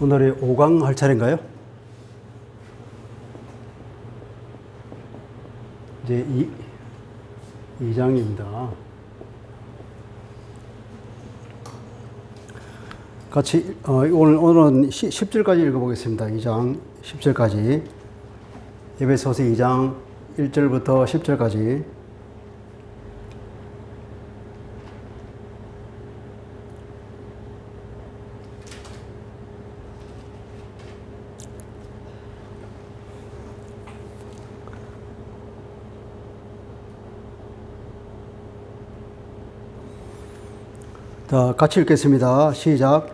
오늘의 5강 할 차례인가요? 이제 2장입니다. 같이 오늘은 10절까지 읽어보겠습니다. 2장 10절까지. 에베소서 2장 1절부터 10절까지. 자, 같이 읽겠습니다. 시작.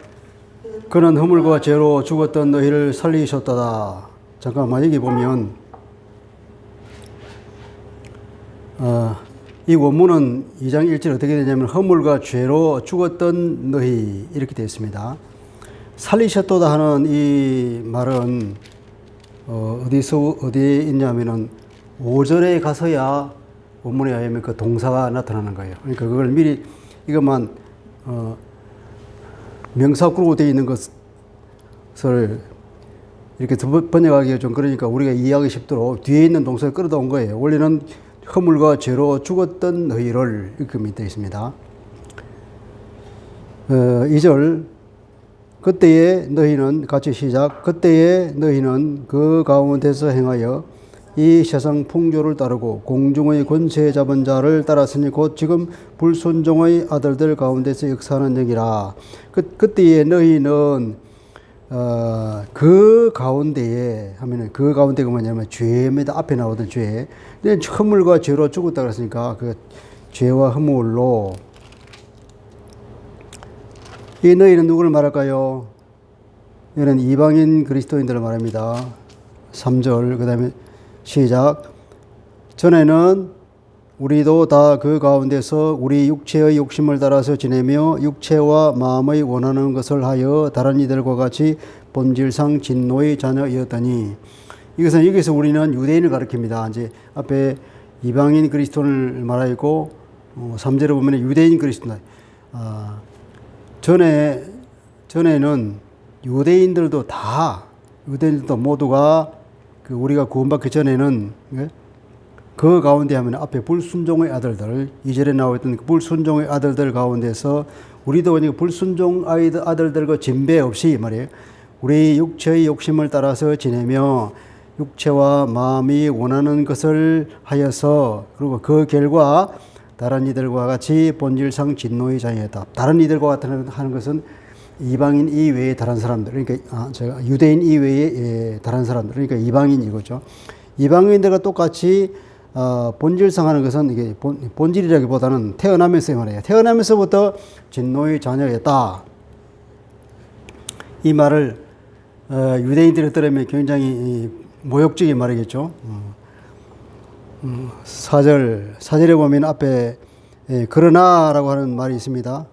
그는 허물과 죄로 죽었던 너희를 살리셨도다. 잠깐만 여기 보면 이 원문은 2장 1절 어떻게 되냐면 허물과 죄로 죽었던 너희 이렇게 되어 있습니다. 살리셨도다 하는 이 말은 어디에 있냐면은 5절에 가서야 원문에 의하면 그 동사가 나타나는 거예요. 그러니까 그걸 미리 이것만 명사구로 되어 있는 것을 이렇게 번역하기가 좀 그러니까 우리가 이해하기 쉽도록 뒤에 있는 동사를 끌어다 온 거예요. 원래는 허물과 죄로 죽었던 너희를 이렇게 되어 있습니다. 2절 그때에 너희는 같이 시작. 그때에 너희는 그 가운데서 행하여 이 세상 풍조를 따르고 공중의 권세 잡은 자를 따랐으니 곧 지금 불순종의 아들들 가운데서 역사하는 영이라. 그때에 너희는 그 가운데에 하면은 그 가운데가 뭐냐면 죄입니다. 앞에 나오던 죄. 허물과 죄로 죽었다 그랬으니까 그 죄와 허물로 이 너희는 누구를 말할까요? 이는 이방인 그리스도인들을 말합니다. 3절 그 다음에 시작. 전에는 우리도 다 그 가운데서 우리 육체의 욕심을 따라서 지내며 육체와 마음의 원하는 것을 하여 다른 이들과 같이 본질상 진노의 자녀이었더니 이것은 여기서 우리는 유대인을 가리킵니다. 이제 앞에 이방인 그리스도인을 말하고 3절에 보면 유대인 그리스도인. 전에는 유대인들도 모두가 우리가 구원받기 전에는 그 가운데 하면 앞에 불순종의 아들들 2절에 나와있던 불순종의 아들들 가운데서 우리도 불순종 아들들과 진배 없이 말이에요. 우리 육체의 욕심을 따라서 지내며 육체와 마음이 원하는 것을 하여서 그리고 그 결과 다른 이들과 같이 본질상 진노의 자녀였다. 다른 이들과 같은 하는 것은 이방인 이외의 다른 사람들, 그러니까 유대인 이외의 다른 사람들, 그러니까 이방인 이거죠. 이방인들과 똑같이 본질상 하는 것은 이게 본질이라기보다는 태어나면서 말이에요. 태어나면서부터 진노의 자녀였다. 이 말을 유대인들이 들으면 굉장히 모욕적인 말이겠죠. 4절에 보면 앞에 그러나라고 하는 말이 있습니다.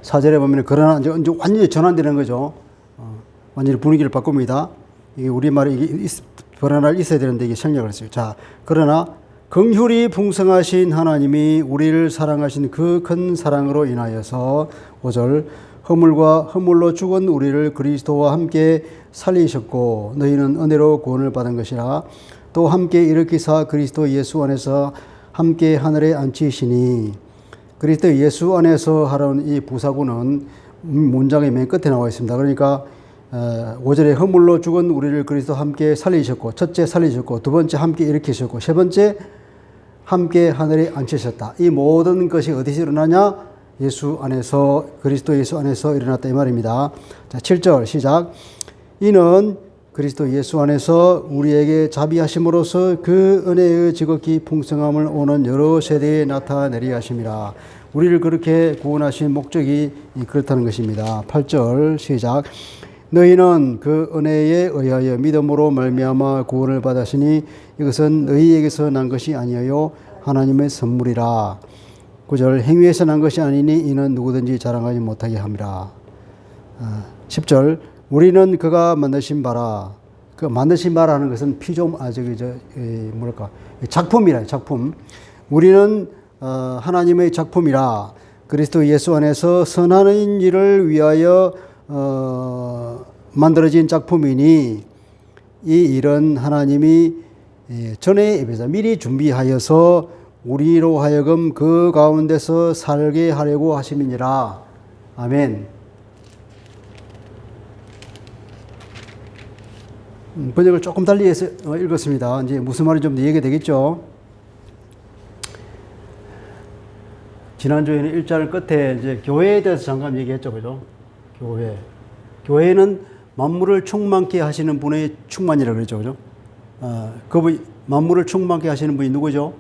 4절에 보면 그러나 이제 완전히 전환되는 거죠. 완전히 분위기를 바꿉니다. 이게 우리말이 변화가 있어야 되는데 이게 생략을 했어요. 자, 그러나 긍휼이 풍성하신 하나님이 우리를 사랑하신 그 큰 사랑으로 인하여서 5절 허물로 죽은 우리를 그리스도와 함께 살리셨고 너희는 은혜로 구원을 받은 것이라. 또 함께 일으키사 그리스도 예수 안에서 함께 하늘에 앉히시니. 그리스도 예수 안에서 하라는 이 부사구는 문장의 맨 끝에 나와 있습니다. 그러니까 5절에 허물로 죽은 우리를 그리스도 함께 살리셨고, 첫째 살리셨고, 두 번째 함께 일으키셨고, 세 번째 함께 하늘에 앉히셨다. 이 모든 것이 어디서 일어나냐? 예수 안에서, 그리스도 예수 안에서 일어났다 이 말입니다. 자, 7절 시작. 이는 그리스도 예수 안에서 우리에게 자비하심으로써 그 은혜의 지극히 풍성함을 오는 여러 세대에 나타내리 하심이라. 우리를 그렇게 구원하신 목적이 그렇다는 것입니다. 8절 시작. 너희는 그 은혜에 의하여 믿음으로 말미암아 구원을 받았으니 이것은 너희에게서 난 것이 아니요 하나님의 선물이라. 9절 행위에서 난 것이 아니니 이는 누구든지 자랑하지 못하게 함이라. 10절 우리는 그가 만드신 바라. 그 만드신 바라는 것은 작품이라 작품. 우리는 하나님의 작품이라. 그리스도 예수 안에서 선하는 일을 위하여 만들어진 작품이니 이 일은 하나님이 전에 미리 준비하여서 우리로 하여금 그 가운데서 살게 하려고 하심이니라. 아멘. 번역을 조금 달리 해서 읽었습니다. 이제 무슨 말인지 좀 더 이해가 되겠죠? 지난주에는 1절 끝에 이제 교회에 대해서 잠깐 얘기했죠. 그죠? 교회. 교회는 만물을 충만케 하시는 분의 충만이라고 그랬죠. 그죠? 그분, 만물을 충만케 하시는 분이 누구죠?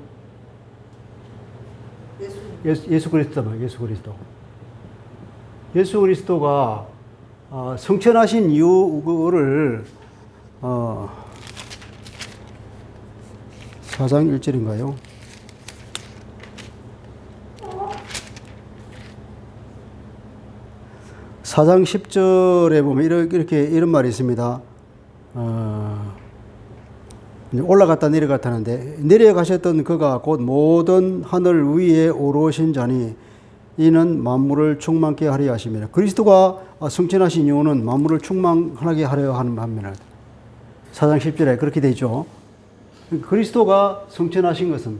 예수 그리스도다. 예수 그리스도. 예수 그리스도가 성천하신 이유를 4장 1절인가요? 4장 10절에 보면 이런 말이 있습니다. 올라갔다 내려갔다 하는데, 내려가셨던 그가 곧 모든 하늘 위에 오르신 자니 이는 만물을 충만케 하려 하심이라. 그리스도가 승천하신 이유는 만물을 충만하게 하려 하는 반면에 4장 10절에 그렇게 되죠. 그리스도가 승천하신 것은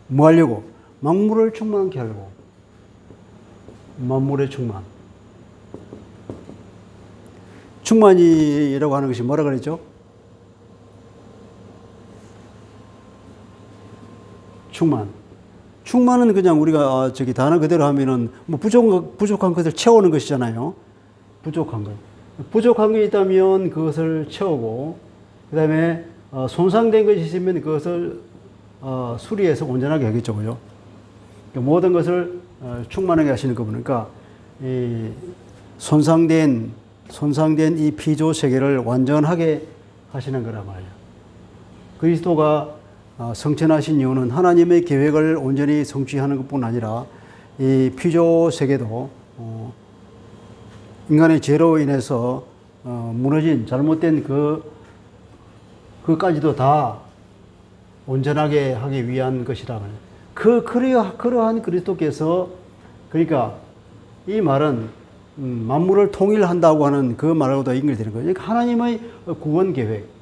뭐 하려고? 만물을 충만케 하려고. 만물의 충만. 충만이라고 하는 것이 뭐라 그랬죠? 충만. 충만은 그냥 우리가 단어 그대로 하면은 뭐 부족한 것을 채우는 것이잖아요. 부족한 것. 부족한 것이 있다면 그것을 채우고, 그 다음에 손상된 것이 있으면 그것을 수리해서 온전하게 하겠죠. 그죠? 그러니까 모든 것을 충만하게 하시는 거 보니까 이 손상된 이 피조 세계를 완전하게 하시는 거란 말이에요. 그리스도가 성천하신 이유는 하나님의 계획을 온전히 성취하는 것뿐 아니라 이 피조 세계도 인간의 죄로 인해서 무너진 잘못된 그까지도 다 온전하게 하기 위한 것이라 말이에요. 그러한 그리스도께서, 그러니까 이 말은 만물을 통일한다고 하는 그 말하고도 연결되는 거예요. 그러니까 하나님의 구원 계획.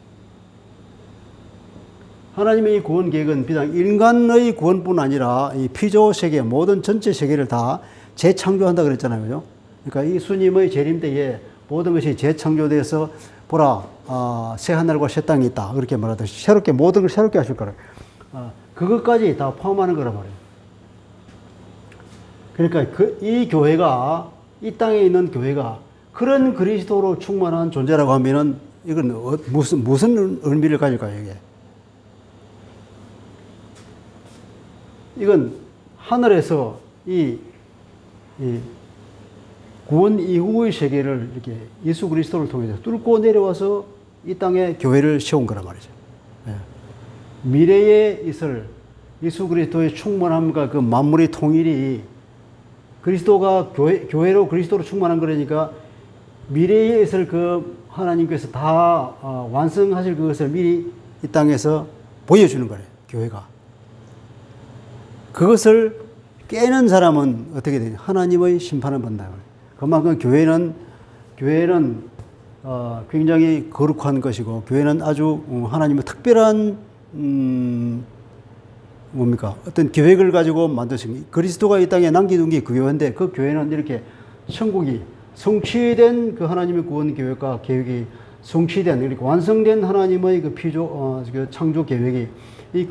하나님의 이 구원 계획은 비단 인간의 구원뿐 아니라 이 피조 세계, 모든 전체 세계를 다 재창조한다 그랬잖아요. 그죠? 그러니까 이 주님의 재림 때에 모든 것이 재창조돼서 보라, 새 하늘과 새 땅이 있다. 그렇게 말하듯이 모든 걸 새롭게 하실 거라. 그것까지 다 포함하는 거란 말이에요. 그러니까 이 교회가, 이 땅에 있는 교회가 그런 그리스도로 충만한 존재라고 하면은 이건 무슨 의미를 가질까요, 이게? 이건 하늘에서 이 구원 이후의 세계를 이렇게 예수 그리스도를 통해서 뚫고 내려와서 이 땅에 교회를 세운 거란 말이죠. 미래에 있을 예수 그리스도의 충만함과 그 만물의 통일이 그리스도가 교회로 그리스도로 충만한 거라니까 미래에 있을 그 하나님께서 다 완성하실 그것을 미리 이 땅에서 보여주는 거예요. 교회가. 그것을 깨는 사람은 어떻게 되냐? 하나님의 심판을 받는다. 그만큼 교회는 굉장히 거룩한 것이고, 교회는 아주 하나님의 특별한 어떤 계획을 가지고 만드신, 그리스도가 이 땅에 남겨둔 게 그 교회인데, 그 교회는 이렇게 천국이 성취된 그 하나님의 구원 계획과 계획이 성취된, 이렇게 완성된 하나님의 그 창조 계획이 이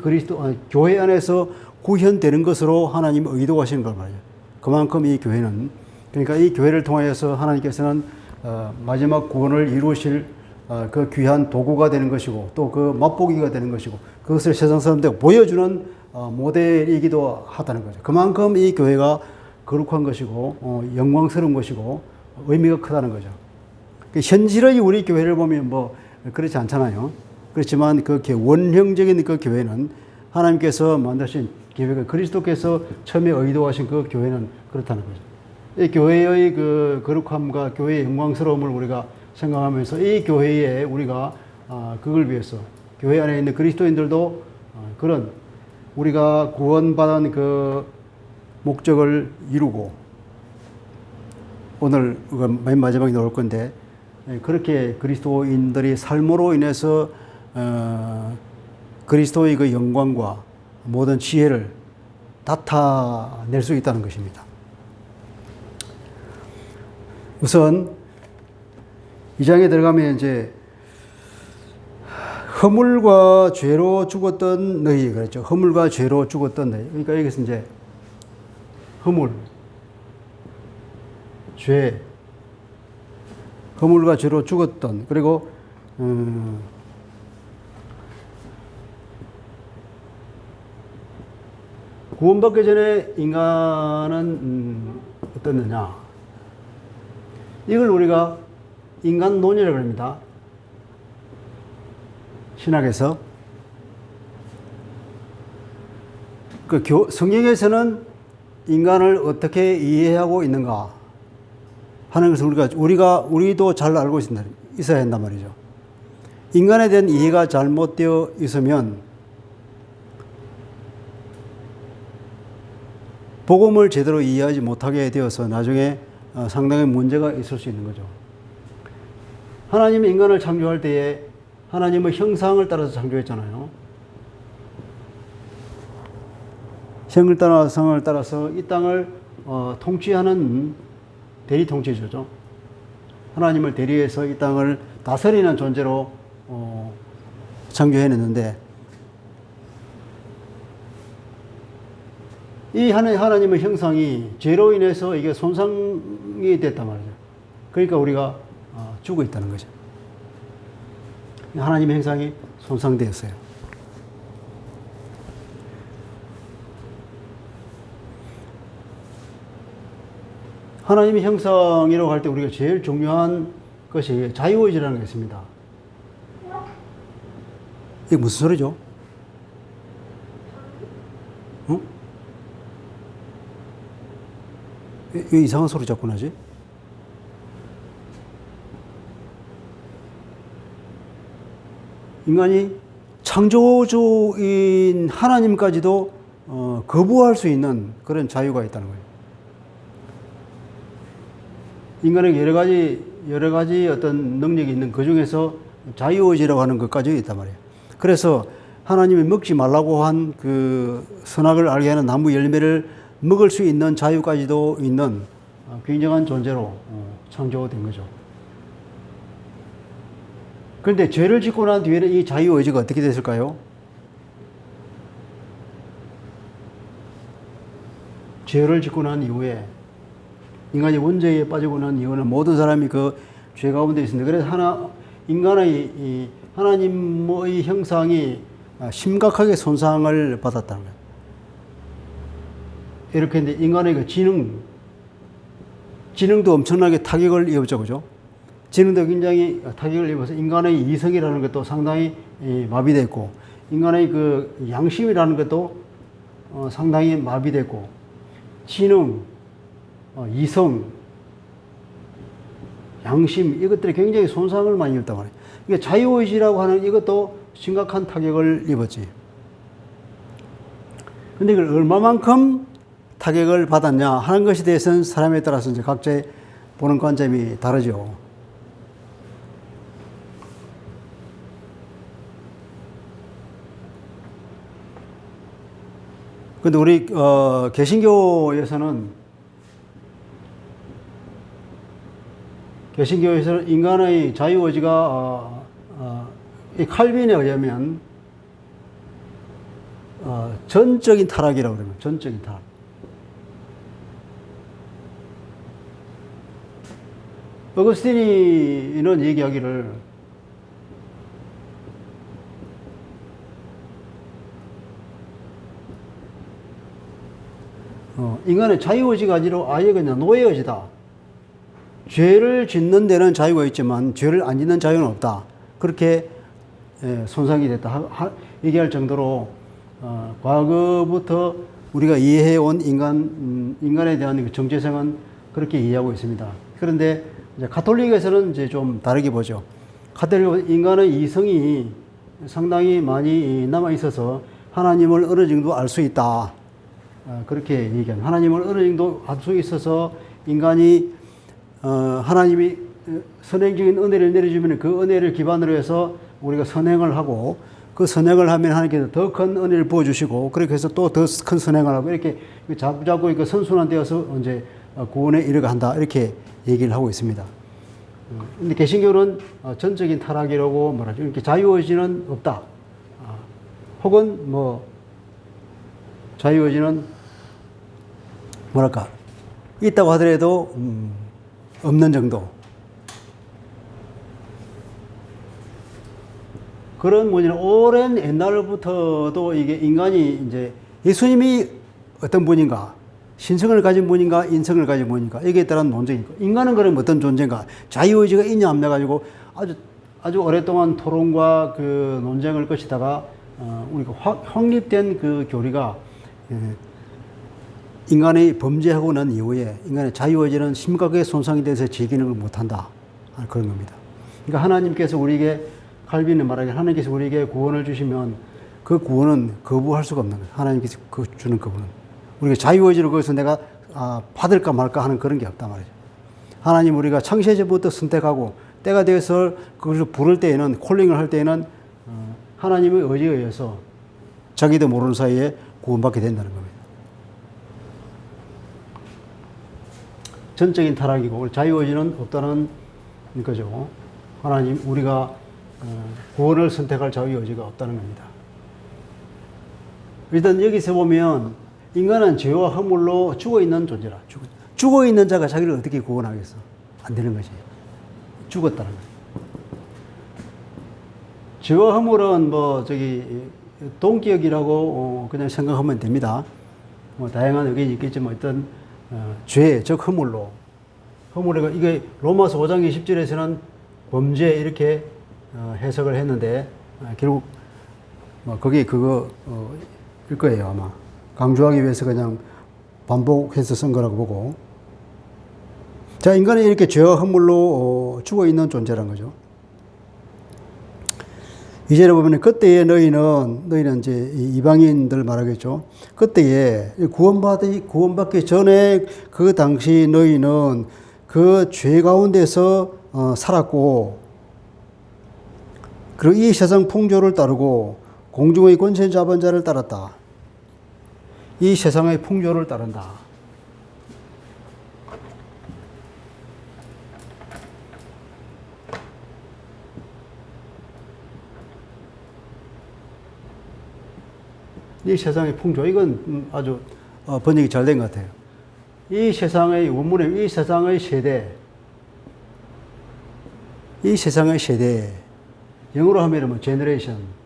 교회 안에서 구현되는 것으로 하나님이 의도하시는 걸 말이에요. 그만큼 이 교회는, 그러니까 이 교회를 통하여서 하나님께서는 마지막 구원을 이루실 그 귀한 도구가 되는 것이고, 또 그 맛보기가 되는 것이고, 그것을 세상 사람들에게 보여주는 모델이기도 하다는 거죠. 그만큼 이 교회가 거룩한 것이고 영광스러운 것이고 의미가 크다는 거죠. 현실의 우리 교회를 보면 뭐 그렇지 않잖아요. 그렇지만 그 원형적인 그 교회는 하나님께서 만드신 계획을, 그리스도께서 처음에 의도하신 그 교회는 그렇다는 거죠. 이 교회의 그 거룩함과 교회의 영광스러움을 우리가 생각하면서 이 교회에 우리가 그걸 위해서 교회 안에 있는 그리스도인들도 그런 우리가 구원받은 그 목적을 이루고 오늘 맨 마지막에 나올 건데 그렇게 그리스도인들이 삶으로 인해서 그리스도의 그 영광과 모든 지혜를 나타낼 수 있다는 것입니다. 우선 이 장에 들어가면 이제 허물과 죄로 죽었던 너희 그랬죠. 허물과 죄로 죽었던 너희. 그러니까 여기서 이제 허물, 죄, 허물과 죄로 죽었던 그리고 구원받기 전에 인간은 어떻느냐? 이걸 우리가 인간론이라고 합니다. 신학에서. 성경에서는 인간을 어떻게 이해하고 있는가 하는 것을 우리도 잘 알고 있어야 한단 말이죠. 인간에 대한 이해가 잘못되어 있으면 복음을 제대로 이해하지 못하게 되어서 나중에 상당히 문제가 있을 수 있는 거죠. 하나님이 인간을 창조할 때에 하나님의 형상을 따라서 창조했잖아요. 형상을 따라서 이 땅을 통치하는 대리 통치자죠. 하나님을 대리해서 이 땅을 다스리는 존재로 창조해냈는데 이 하나님의 형상이 죄로 인해서 이게 손상이 됐단 말이죠. 그러니까 우리가 죽어 있다는 거죠. 하나님의 형상이 손상되었어요. 하나님의 형상이라고 할 때 우리가 제일 중요한 것이 자유의지라는 게 있습니다. 이게 무슨 소리죠? 응? 왜 이상한 소리 자꾸 나지? 인간이 창조주인 하나님까지도 거부할 수 있는 그런 자유가 있다는 거예요. 인간에게 여러 가지 어떤 능력이 있는 그 중에서 자유의지라고 하는 것까지 있단 말이에요. 그래서 하나님이 먹지 말라고 한 그 선악을 알게 하는 나무 열매를 먹을 수 있는 자유까지도 있는 굉장한 존재로 창조된 거죠. 그런데 죄를 짓고 난 뒤에는 이 자유의지가 어떻게 됐을까요? 죄를 짓고 난 이후에 인간이 원죄에 빠지고 난 이후는 모든 사람이 그 죄 가운데 있습니다. 그래서 인간의 하나님의 형상이 심각하게 손상을 받았다는 거예요. 이렇게 했는데 인간의 그 지능도 엄청나게 타격을 입었죠, 그죠? 지능도 굉장히 타격을 입어서 인간의 이성이라는 것도 상당히 마비됐고, 인간의 그 양심이라는 것도 상당히 마비됐고, 지능, 이성, 양심, 이것들이 굉장히 손상을 많이 입었단 말이에요. 그러니까 자유의지라고 하는 이것도 심각한 타격을 입었지. 근데 이걸 얼마만큼 타격을 받았냐 하는 것에 대해서는 사람에 따라서 이제 각자의 보는 관점이 다르죠. 근데 우리 개신교에서는 인간의 자유의지가 이 칼빈에 의하면 전적인 타락이라고 그러면 전적인 타락. 어거스틴이는 얘기하기를 인간의 자유의지가 아니라 아예 그냥 노예의지다. 죄를 짓는 데는 자유가 있지만 죄를 안 짓는 자유는 없다. 그렇게 손상이 됐다. 얘기할 정도로 과거부터 우리가 이해해온 인간에 대한 정체성은 그렇게 이해하고 있습니다. 그런데 이제 가톨릭에서는 이제 좀 다르게 보죠. 가톨릭은 인간의 이성이 상당히 많이 남아 있어서 하나님을 어느 정도 알 수 있다. 그렇게 얘기합니다. 하나님을 어느 정도 알 수 있어서 인간이 하나님이 선행적인 은혜를 내려주면 그 은혜를 기반으로 해서 우리가 선행을 하고 그 선행을 하면 하나님께서 더 큰 은혜를 부어주시고 그렇게 해서 또 더 큰 선행을 하고 이렇게 자꾸자꾸 이렇게 선순환되어서 이제 구원에 이르게 한다 이렇게 얘기를 하고 있습니다. 근데 개신교는 전적인 타락이라고 말하죠. 이렇게 자유의지는 없다. 혹은 뭐 자유의지는 뭐랄까 있다고 하더라도 없는 정도. 그런 뭐냐 오랜 옛날부터도 이게 인간이 이제 예수님이 어떤 분인가, 신성을 가진 분인가, 인성을 가진 분인가 여기에 따른 논쟁이 있고 인간은 그럼 어떤 존재인가, 자유의지가 있냐 없냐 가지고 아주 오랫동안 토론과 그 논쟁을 거치다가 우리가 확립된 그 교리가 인간이 범죄하고 난 이후에 인간의 자유의지는 심각하게 손상이 돼서 즐기는 걸 못한다 그런 겁니다. 그러니까 하나님께서 우리에게 칼빈은 말하기를 하나님께서 우리에게 구원을 주시면 그 구원은 거부할 수가 없는 거예요. 하나님께서 주는 구원은. 우리가 자유의지로 거기서 내가 받을까 말까 하는 그런 게 없단 말이죠. 하나님 우리가 창세전부터 선택하고 때가 되어서 그것을 부를 때에는 콜링을 할 때에는 하나님의 의지에 의해서 자기도 모르는 사이에 구원받게 된다는 겁니다. 전적인 타락이고 자유의지는 없다는 거죠. 하나님 우리가 구원을 선택할 자유의지가 없다는 겁니다. 일단 여기서 보면 인간은 죄와 허물로 죽어있는 존재라. 죽어있는 자가 자기를 어떻게 구원하겠어? 안 되는 거지. 죽었다는 거지. 죄와 허물은 동기역이라고 그냥 생각하면 됩니다. 다양한 의견이 있겠지만 어떤 죄, 즉 허물로. 허물이가 이게 로마서 5장 20절에서는 범죄 이렇게 해석을 했는데 결국 그게 그거일 거예요 아마. 강조하기 위해서 그냥 반복해서 쓴 거라고 보고. 자, 인간은 이렇게 죄와 허물로 죽어 있는 존재란 거죠. 이제를 보면 그때에 너희는 이제 이방인들 말하겠죠. 그때에 구원받기 전에 그 당시 너희는 그 죄 가운데서 살았고 그리고 이 세상 풍조를 따르고 공중의 권세 잡은 자를 따랐다. 이 세상의 풍조를 따른다. 이 세상의 풍조, 이건 아주 번역이 잘 된 것 같아요. 이 세상의 원문에 이 세상의 세대, 영어로 하면 뭐 제너레이션.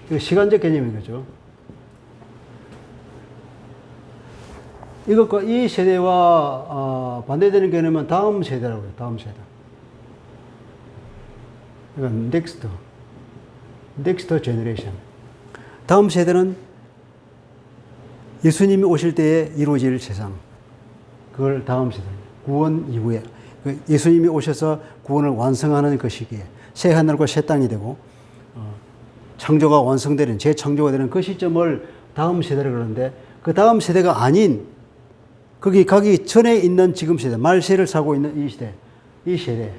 이거 시간적 개념인 거죠. 이것과 이 세대와 반대되는 개념은 다음 세대라고 해요. 다음 세대. 이건 넥스트 제너레이션. 다음 세대는 예수님이 오실 때에 이루어질 세상. 그걸 다음 세대. 구원 이후에. 예수님이 오셔서 구원을 완성하는 그 시기에 새 하늘과 새 땅이 되고 창조가 완성되는 재창조가 되는 그 시점을 다음 세대라고 그러는데 그 다음 세대가 아닌 거기 가기 전에 있는 지금 세대, 말세를 살고 있는 이 세대는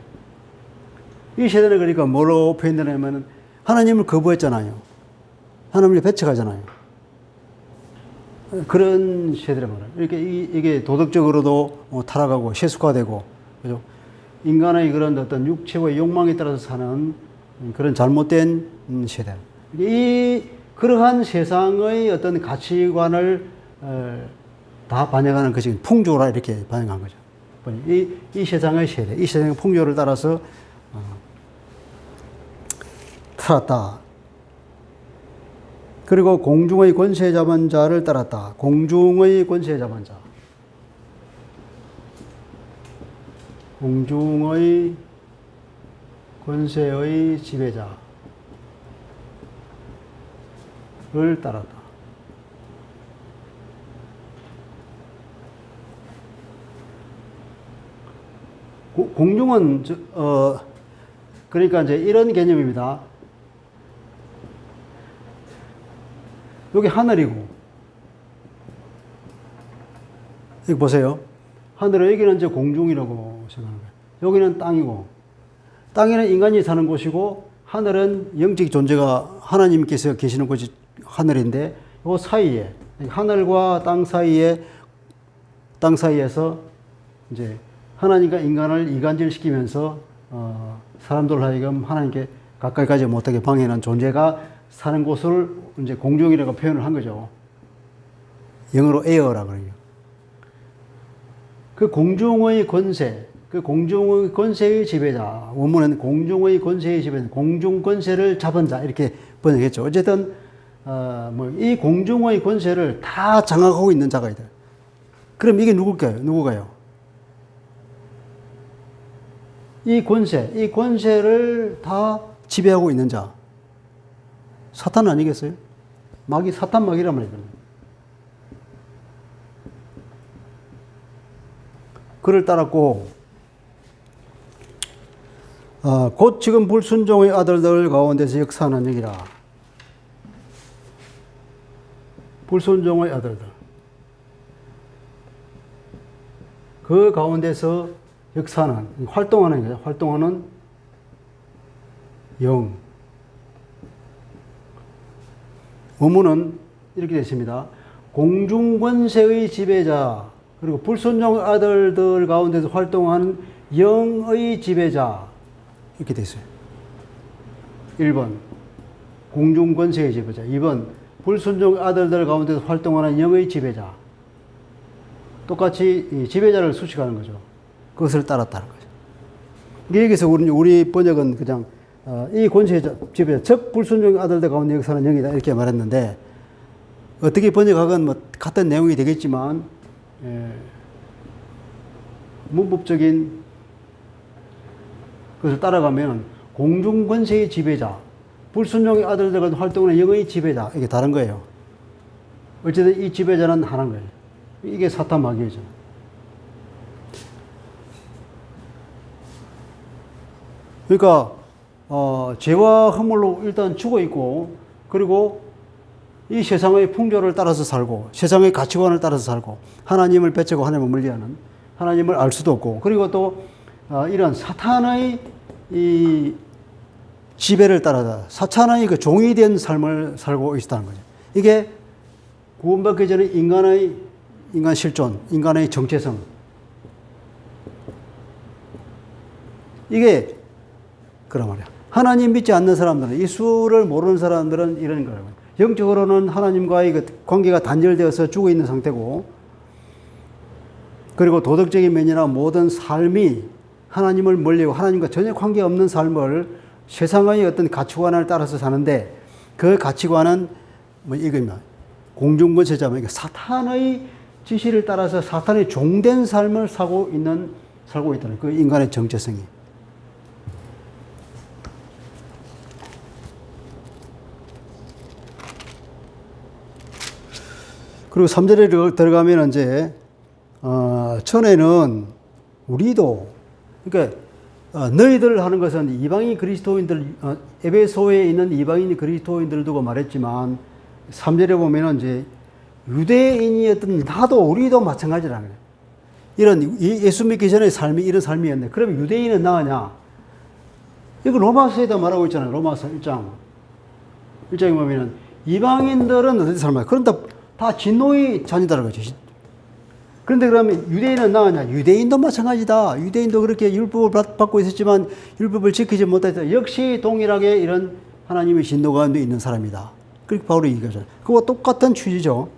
그러니까 뭐로 표현되냐면 하나님을 거부했잖아요. 하나님을 배척하잖아요. 그런 세대란 말이에요. 이렇게 이게 도덕적으로도 타락하고 세속화되고, 그죠? 인간의 그런 어떤 육체와 욕망에 따라서 사는 그런 잘못된 세대. 그러한 세상의 어떤 가치관을 다 반영하는 것이 풍조라 이렇게 반영한 거죠. 이 세상의 세대, 이 세상의 풍조를 따라서 살았다. 그리고 공중의 권세 잡은 자를 따랐다. 공중의 권세 잡은 자. 공중의 권세의 지배자를 따랐다. 공중은 그러니까 이제 이런 개념입니다. 여기 하늘이고 여기 보세요. 하늘은 여기는 이제 공중이라고 생각하는 거예요. 여기는 땅이고, 땅에는 인간이 사는 곳이고, 하늘은 영적 존재가 하나님께서 계시는 곳이 하늘인데, 이 사이에, 하늘과 땅 사이에, 땅 사이에서 이제 하나님과 인간을 이간질시키면서, 사람들 하여금 하나님께 가까이 가지 못하게 방해하는 존재가 사는 곳을 이제 공중이라고 표현을 한 거죠. 영어로 에어라고 그래요. 그 공중의 권세, 그 공중의 권세의 지배자, 원문은 공중의 권세의 지배자, 공중 권세를 잡은 자, 이렇게 번역했죠. 어쨌든, 이 공중의 권세를 다 장악하고 있는 자가 있다. 그럼 이게 누구가요? 이 권세를 다 지배하고 있는 자. 사탄 아니겠어요? 사탄 마귀란 말이거든요. 그를 따랐고, 곧 지금 불순종의 아들들 가운데서 역사하는 얘기라. 불순종의 아들들. 그 가운데서 역사하는, 활동하는 거예요. 활동하는 영. 원문은 이렇게 되어 있습니다. 공중권세의 지배자, 그리고 불순종 아들들 가운데서 활동하는 영의 지배자, 이렇게 되어 있어요. 1번 공중권세의 지배자, 2번 불순종 아들들 가운데서 활동하는 영의 지배자. 똑같이 이 지배자를 수식하는 거죠. 그것을 따랐다는 거죠. 여기서 우리 번역은 그냥 이 권세의 지배자, 즉 불순종 아들들 가운데 역사하는 영이다, 이렇게 말했는데, 어떻게 번역하건 뭐 같은 내용이 되겠지만, 문법적인 것을 따라가면 공중 권세의 지배자, 불순종의 아들들과 활동하는 영의 지배자, 이게 다른 거예요. 어쨌든 이 지배자는 하나인 거예요. 이게 사탄 마귀죠. 그러니까 죄와 허물로 일단 죽어 있고, 그리고 이 세상의 풍조를 따라서 살고, 세상의 가치관을 따라서 살고, 하나님을 배척하고 하나님을 멀리하는, 하나님을 알 수도 없고, 그리고 또 이런 사탄의 이 지배를 따라서 사탄의 그 종이 된 삶을 살고 있다는 거죠. 이게 구원받기 전에 인간 실존, 인간의 정체성, 이게 그런 말이야. 하나님 믿지 않는 사람들은, 예수를 모르는 사람들은 이런 거예요. 영적으로는 하나님과의 그 관계가 단절되어서 죽어 있는 상태고, 그리고 도덕적인 면이나 모든 삶이 하나님을 멀리하고 하나님과 전혀 관계가 없는 삶을 세상의 어떤 가치관을 따라서 사는데, 그 가치관은 뭐 이겁니다. 공중권세자면 사탄의 지시를 따라서 사탄의 종된 삶을 살고 있다는 그 인간의 정체성이. 그리고 3절에 들어가면 이제 전에는 우리도, 그러니까 너희들 하는 것은 이방인 그리스도인들, 에베소에 있는 이방인 그리스도인들 두고 말했지만 3절에 보면은 이제 유대인이었던 나도 우리도 마찬가지라는 거예요. 이런 예수 믿기 전의 삶이 이런 삶이었네. 그러면 유대인은 나으냐? 이거 로마서에다 말하고 있잖아요. 로마서 1장. 1장에 보면은 이방인들은 어떻게 살아요? 그런데 다 진노의 자녀다라는 거죠. 그런데 그러면 유대인은 나으냐? 유대인도 마찬가지다. 유대인도 그렇게 율법을 받고 있었지만 율법을 지키지 못했다. 역시 동일하게 이런 하나님의 진노 가운데 있는 사람이다. 그렇게 바울이 얘기하잖아요. 그와 똑같은 취지죠.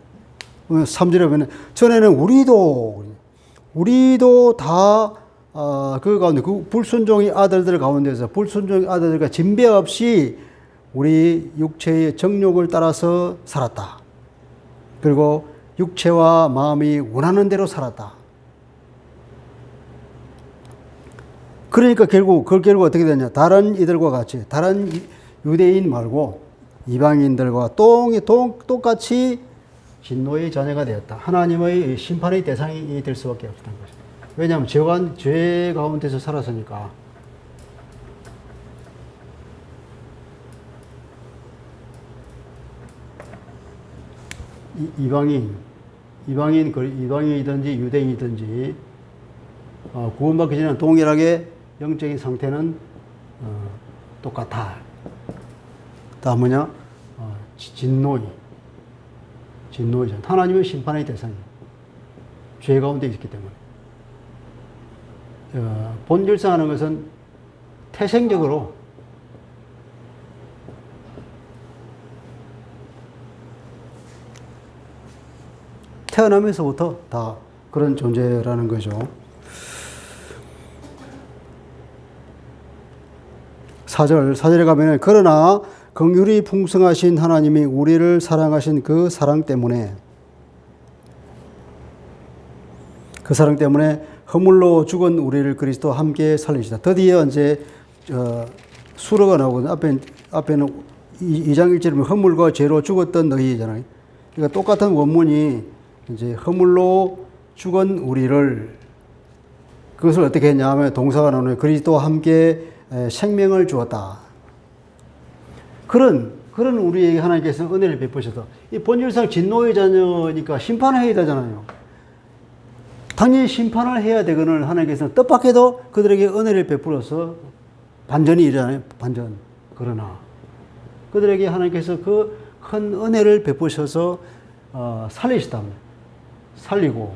3절에 보면 전에는 우리도 다 그 가운데 그 불순종의 아들들 가운데서 불순종의 아들들과 진배 없이 우리 육체의 정욕을 따라서 살았다. 그리고 육체와 마음이 원하는 대로 살았다. 그러니까 결국 어떻게 되냐? 다른 이들과 같이, 다른 유대인 말고 이방인들과 똑같이 진노의 자녀가 되었다. 하나님의 심판의 대상이 될 수밖에 없다는 거죠. 왜냐하면 죄 가운데서 살았으니까. 이방인이든지 유대인이든지 구원받기 전에는 동일하게 영적인 상태는 똑같아. 다음 뭐냐? 진노이잖아. 하나님은 심판의 대상이에요. 죄 가운데 있기 때문에. 본질상 하는 것은 태생적으로 태어나면서부터 다 그런 존재라는 거죠. 4절에 가면은 그러나 긍휼이 풍성하신 하나님이 우리를 사랑하신 그 사랑 때문에 허물로 죽은 우리를 그리스도와 함께 살리시다. 드디어 이제 수로가 나오거든요. 앞에는 2장 1절에 허물과 죄로 죽었던 너희잖아요. 그러니까 똑같은 원문이 이제 허물로 죽은 우리를 그것을 어떻게 했냐 하면 동사가 나오는 그리스도와 함께 생명을 주었다. 그런 우리에게 하나님께서 은혜를 베푸셔서 이 본질상 진노의 자녀니까 심판을 해야 되잖아요. 당연히 심판을 해야 되거늘 하나님께서는 뜻밖에도 그들에게 은혜를 베풀어서 반전이 일어나요. 반전. 그러나 그들에게 하나님께서 그 큰 은혜를 베푸셔서 살리시답니다. 살리고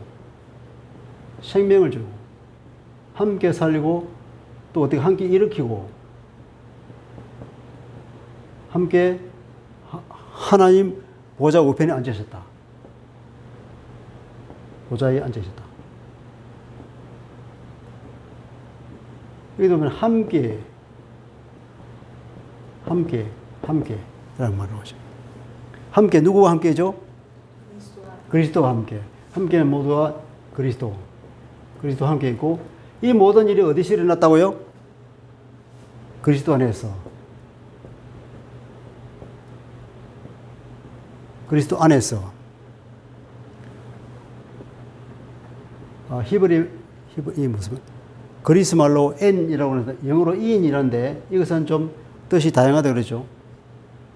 생명을 주고 함께 살리고 또 어떻게 함께 일으키고 함께 하나님 보좌 우편에 앉으셨다. 보좌에 앉으셨다. 여기 보면 함께 라는 말을 하죠. 함께 누구와 함께죠? 그리스도와 함께. 함께는 모두가 그리스도와 함께 있고 이 모든 일이 어디서 일어났다고요? 그리스도 안에서. 그리스도 안에서. 이 무슨 그리스 말로 N이라고 하는데 영어로 in이란데 이것은 좀 뜻이 다양하다 그러죠.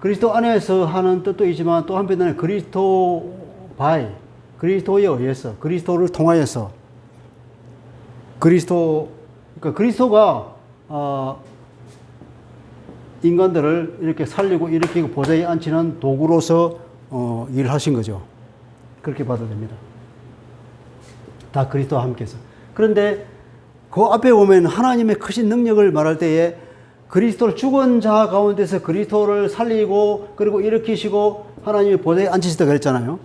그리스도 안에서 하는 뜻도 있지만 또 한편에는 그리스도에 의해서 그리스도를 통하여서 그러니까 그리스도가 인간들을 이렇게 살리고 일으키고 보좌에 앉히는 도구로서 일하신 거죠. 그렇게 봐도 됩니다. 다 그리스도와 함께해서. 그런데 그 앞에 보면 하나님의 크신 능력을 말할 때에 그리스도를 죽은 자 가운데서 그리스도를 살리고 그리고 일으키시고 하나님의 보좌에 앉히시다 그랬잖아요.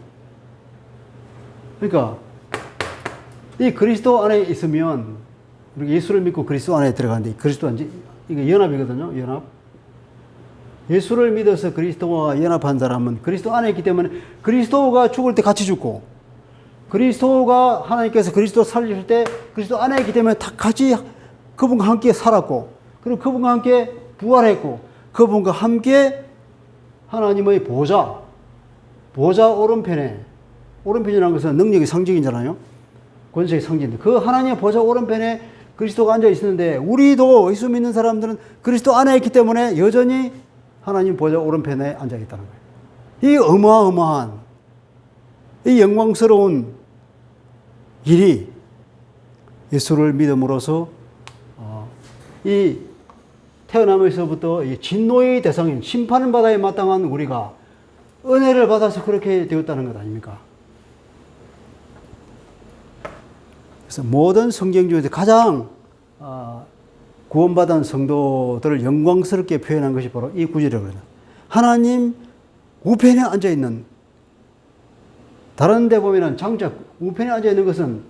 그러니까 이 그리스도 안에 있으면 우리 예수를 믿고 그리스도 안에 들어가는데 그리스도 안에 이게 연합이거든요. 연합. 예수를 믿어서 그리스도와 연합한 사람은 그리스도 안에 있기 때문에 그리스도가 죽을 때 같이 죽고 그리스도가 하나님께서 그리스도 살리실 때 그리스도 안에 있기 때문에 다 같이 그분과 함께 살았고 그리고 그분과 함께 부활했고 그분과 함께 하나님의 보좌 오른편이라는 것은 능력의 상징이잖아요. 권세의 상징인데 그 하나님의 보좌 오른편에 그리스도가 앉아 있었는데 우리도 예수 믿는 사람들은 그리스도 안에 있기 때문에 여전히 하나님 보좌 오른편에 앉아 있다는 거예요. 이 어마어마한 이 영광스러운 일이 예수를 믿음으로써 이 태어나면서부터 이 진노의 대상인 심판 바다에 마땅한 우리가 은혜를 받아서 그렇게 되었다는 것 아닙니까? 그래서 모든 성경 중에서 가장 구원받은 성도들을 영광스럽게 표현한 것이 바로 이 구절이라고 합니다. 하나님 우편에 앉아있는, 다른 데 보면은 장작 우편에 앉아있는 것은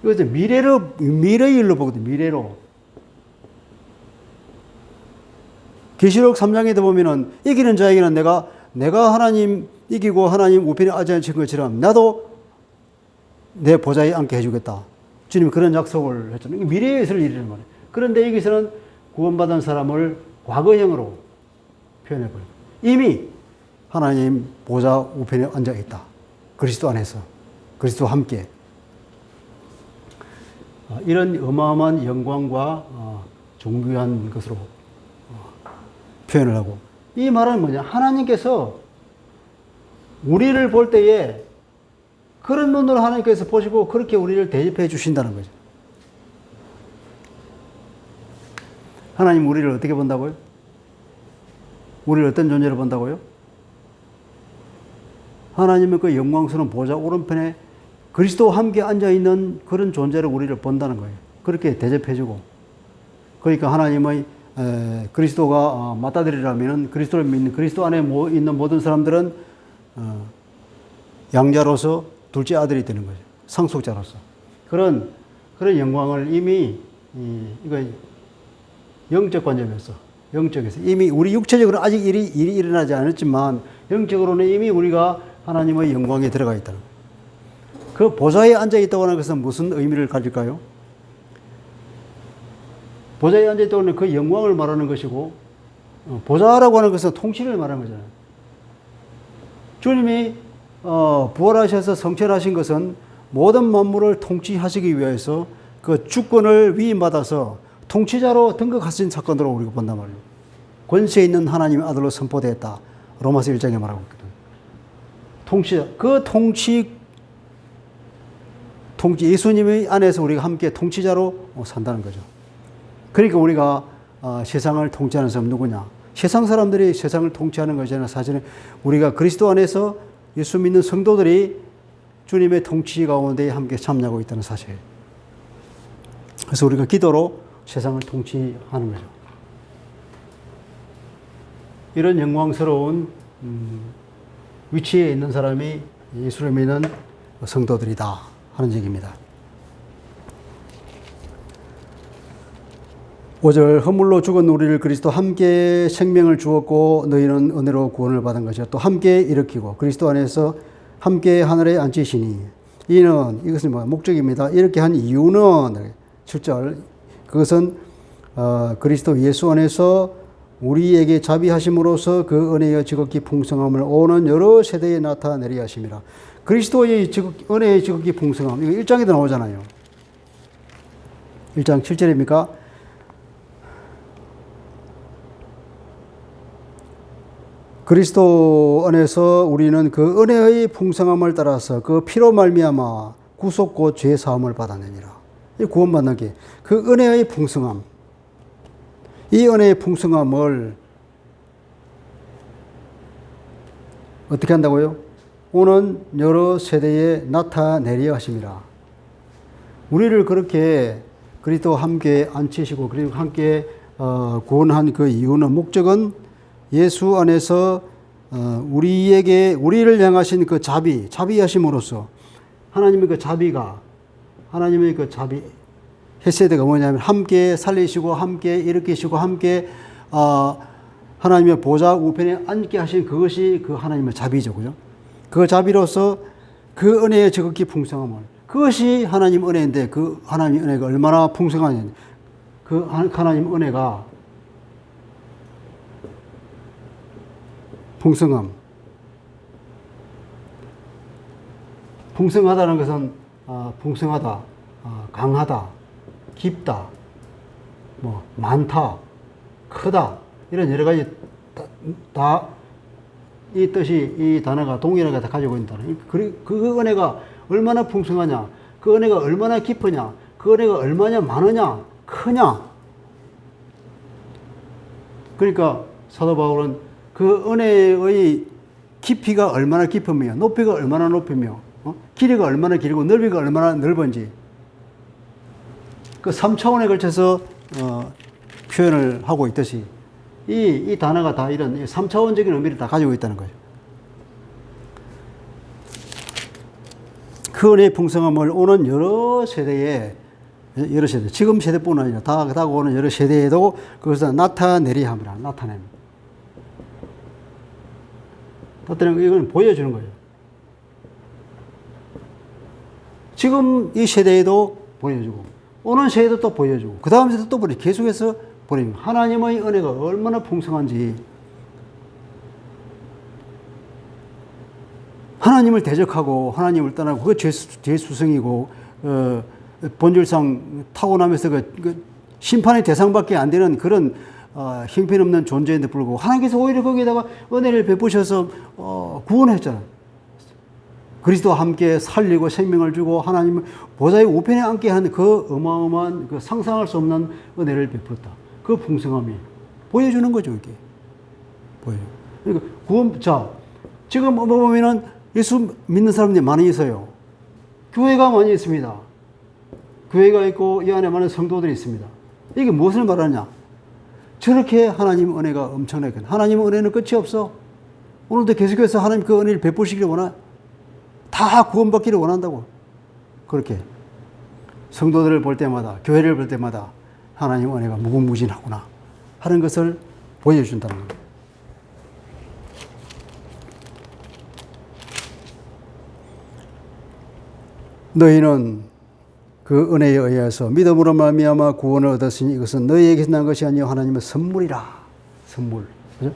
이것은 미래의 일로 보거든요. 미래로. 계시록 3장에도 보면은 이기는 자에게는 내가 하나님 이기고 하나님 우편에 앉아있는 것처럼 나도 내 보좌에 앉게 해주겠다. 주님이 그런 약속을 했잖아요. 미래에 있을 일이란 말이에요. 그런데 여기서는 구원받은 사람을 과거형으로 표현해버려요. 이미 하나님 보좌 우편에 앉아 있다. 그리스도 안에서. 그리스도와 함께. 이런 어마어마한 영광과 존귀한 것으로 표현을 하고 이 말은 뭐냐? 하나님께서 우리를 볼 때에 그런 눈으로 하나님께서 보시고 그렇게 우리를 대접해 주신다는 거죠. 하나님 우리를 어떻게 본다고요? 우리를 어떤 존재로 본다고요? 하나님의 그 영광스러운 보좌 오른편에 그리스도와 함께 앉아있는 그런 존재로 우리를 본다는 거예요. 그렇게 대접해주고. 그러니까 하나님의 그리스도가 맞다들이라면 그리스도를 믿는 그리스도 안에 있는 모든 사람들은 양자로서 둘째 아들이 되는 거죠. 상속자로서. 그런 영광을 이미 이거 영적 관점에서 영적에서 이미 우리 육체적으로는 아직 일이 일어나지 않았지만 영적으로는 이미 우리가 하나님의 영광에 들어가 있다는 거예요. 그 보좌에 앉아 있다고 하는 것은 무슨 의미를 가질까요? 보좌에 앉아 있다고 하는 그 영광을 말하는 것이고 보좌라고 하는 것은 통치를 말하는 거잖아요. 주님이 부활하셔서 성천하신 것은 모든 만물을 통치하시기 위해서 그 주권을 위임받아서 통치자로 등극하신 사건으로 우리가 본단 말이에요. 권세 있는 하나님의 아들로 선포되었다. 로마서 1장에 말하고 있거든. 통치자. 그 통치 예수님의 안에서 우리가 함께 통치자로 산다는 거죠. 그러니까 우리가 세상을 통치하는 사람 누구냐? 세상 사람들이 세상을 통치하는 것이잖아요. 사실은 우리가 그리스도 안에서 예수 믿는 성도들이 주님의 통치 가운데 함께 참여하고 있다는 사실. 그래서 우리가 기도로 세상을 통치하는 거죠. 이런 영광스러운 위치에 있는 사람이 예수를 믿는 성도들이다 하는 얘기입니다. 5절 허물로 죽은 우리를 그리스도 함께 생명을 주었고 너희는 은혜로 구원을 받은 것이요 또 함께 일으키고 그리스도 안에서 함께 하늘에 앉히시니 이것은 목적입니다. 이렇게 한 이유는 7절 그것은 그리스도 예수 안에서 우리에게 자비하심으로써 그 은혜의 지극히 풍성함을 오는 여러 세대에 나타내려 하심이라. 그리스도의 은혜의 지극히 풍성함 이거 1장에도 나오잖아요. 1장 7절입니까? 그리스도 안에서 우리는 그 은혜의 풍성함을 따라서 그 피로 말미암아 구속 곧 죄 사함을 받아내니라. 이 구원받는 게 그 은혜의 풍성함. 이 은혜의 풍성함을 어떻게 한다고요? 오는 여러 세대에 나타내려 하심이라. 우리를 그렇게 그리스도와 함께 앉히시고 그리고 함께 구원한 그 이유는 목적은 예수 안에서 우리를 향하신 그 자비하심으로써 하나님의 그 자비 헤세드가 뭐냐면 함께 살리시고 함께 일으키시고 함께 하나님의 보좌 우편에 앉게 하신 그것이 그 하나님의 자비죠. 그죠? 그 자비로서 그 은혜의 지극히 풍성함을 그것이 하나님 은혜인데 그 하나님 은혜가 얼마나 풍성하냐. 그 하나님 은혜가 풍성하다는 것은 풍성하다, 강하다, 깊다, 많다, 크다 이런 여러 가지 다 이 뜻이 이 단어가 동일하게 다 가지고 있는 단어. 그 은혜가 얼마나 풍성하냐, 그 은혜가 얼마나 깊으냐, 그 은혜가 얼마나 많으냐, 크냐. 그러니까 사도 바울은 그 은혜의 깊이가 얼마나 깊으며 높이가 얼마나 높으며 길이가 얼마나 길고 넓이가 얼마나 넓은지 그 3차원에 걸쳐서 표현을 하고 있듯이 이 단어가 다 이런 3차원적인 의미를 다 가지고 있다는 거죠. 그 은혜의 풍성함을 오는 여러 세대 지금 세대뿐 아니라 다가오는 여러 세대에도 그것을 나타내려 합니다. 나타냅니다. 이건 보여주는 거죠. 지금 이 세대에도 보여주고, 오는 세대도 또 보여주고, 그 다음 세대도 또 보여주고, 계속해서 보여주고, 하나님의 은혜가 얼마나 풍성한지, 하나님을 대적하고, 하나님을 떠나고, 그거 죄수성이고, 본질상 타고나면서 그 심판의 대상밖에 안 되는 그런 형편없는 존재인데 불구하고 하나님께서 오히려 거기에다가 은혜를 베푸셔서 구원했잖아요. 그리스도와 함께 살리고 생명을 주고 하나님을 보좌의 우편에 앉게 하는 그 어마어마한 그 상상할 수 없는 은혜를 베풀었다. 그 풍성함이 보여주는 거죠, 이게. 보여요. 그러니까 자, 지금 보면은 예수 믿는 사람들이 많이 있어요. 교회가 많이 있습니다. 교회가 있고 이 안에 많은 성도들이 있습니다. 이게 무엇을 말하냐? 저렇게 하나님 은혜가 엄청나게, 하나님 은혜는 끝이 없어. 오늘도 계속해서 하나님 그 은혜를 베푸시기를 원하, 다 구원받기를 원한다고. 그렇게 성도들을 볼 때마다, 교회를 볼 때마다 하나님 은혜가 무궁무진하구나 하는 것을 보여준다는 겁니다. 너희는 그 은혜에 의해서 믿음으로 말미암아 구원을 얻었으니 이것은 너희에게서 난 것이 아니요 하나님의 선물이라. 선물. 그죠?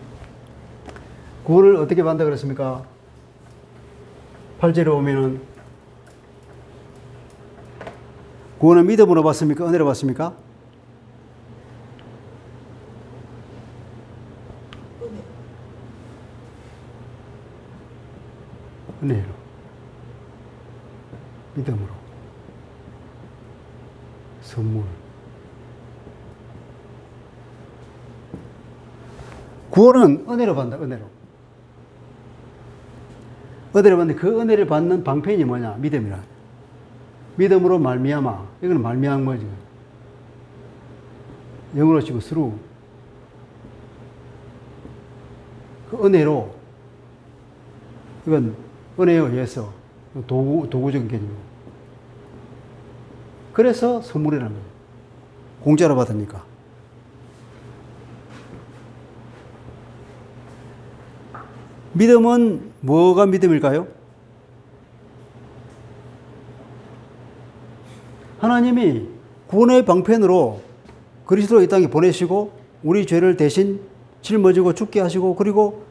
구원을 어떻게 받는다 그랬습니까? 8절에 오면은 구원은 믿음으로 받습니까? 은혜로 받습니까? 은혜로. 믿음으로. 선물. 구원은 은혜로 받는다, 은혜로. 은혜를 받는데 그 은혜를 받는 방편이 뭐냐? 믿음이라. 믿음으로 말미암아. 이거는 말미암은 뭐지? 영어로 치고 through. 그 은혜로. 이건 은혜에 의해서 도구적인 개념이고. 그래서 선물이라는 거예요. 공짜로 받으니까. 믿음은 뭐가 믿음일까요? 하나님이 구원의 방편으로 그리스도를 이 땅에 보내시고 우리 죄를 대신 짊어지고 죽게 하시고 그리고